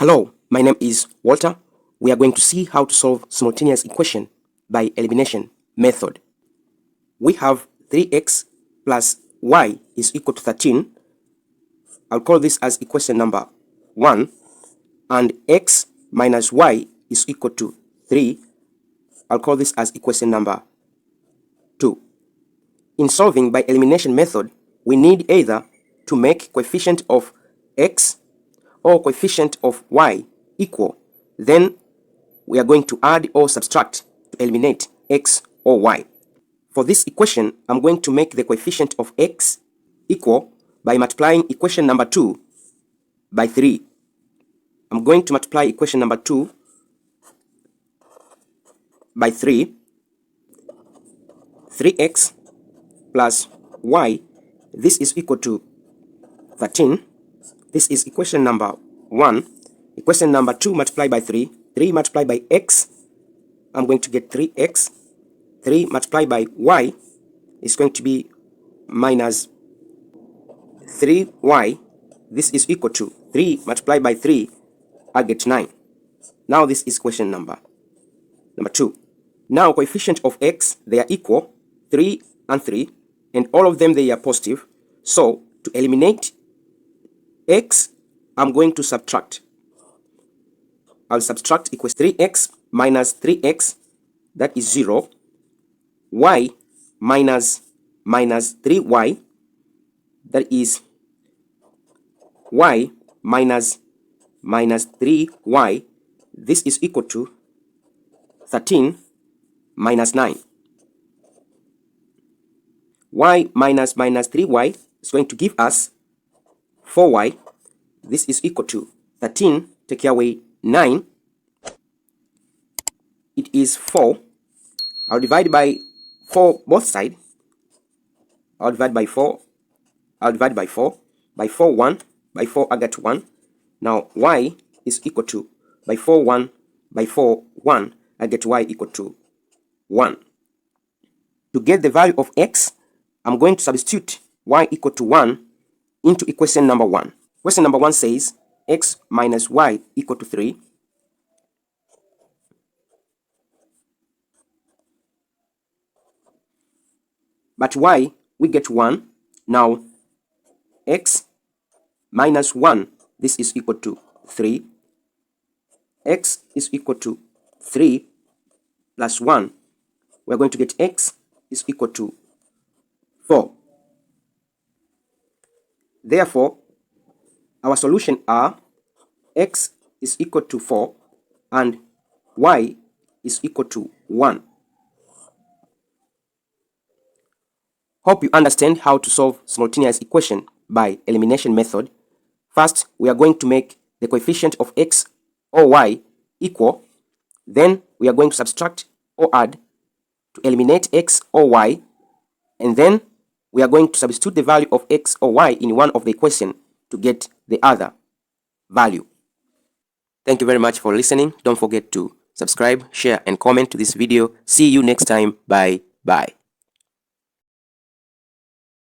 Hello, my name is Walter. We are going to see how to solve simultaneous equation by elimination method. We have 3x plus y is equal to 13. I'll call this as equation number 1. And x minus y is equal to 3. I'll call this as equation number 2. In solving by elimination method, we need either to make coefficient of x or coefficient of y equal. Then we are going to add or subtract to eliminate x or y. For this equation, I'm going to make the coefficient of x equal by multiplying equation number 2 by 3. I'm going to multiply equation number 2 by 3. 3x plus y, this is equal to 13. This is equation number 1. Equation number 2 multiplied by 3. 3 multiplied by x, I'm going to get 3x. 3 multiplied by y is going to be minus 3y. This is equal to 3 multiplied by 3, I get 9. Now this is question number 2. Now coefficient of x, they are equal, 3 and 3, and all of them they are positive. So to eliminate x, I'm going to subtract. I'll subtract equals 3x minus 3x, that is 0. Y minus 3y, that is y minus 3y. This is equal to 13 minus 9. Y minus 3y is going to give us 4y. This is equal to 13, take away 9. It is 4. I'll divide by 4 both sides. I'll divide by 4. I'll divide by 4. By 4, 1. By 4, I get 1. Now, y is equal to, by 4, 1. By 4, 1. I get y equal to 1. To get the value of x, I'm going to substitute y equal to 1 into equation number 1. Question number 1 says x minus y equal to 3. But y, we get 1. Now, x minus 1, this is equal to 3. X is equal to 3 plus 1. We're going to get x is equal to 4. Therefore, our solution are x is equal to 4 and y is equal to 1. Hope you understand how to solve simultaneous equation by elimination method. First, we are going to make the coefficient of x or y equal. Then we are going to subtract or add to eliminate x or y. And then we are going to substitute the value of x or y in one of the equation to get the other value. Thank you very much for listening. Don't forget to subscribe, share, and comment to this video. See you next time. Bye.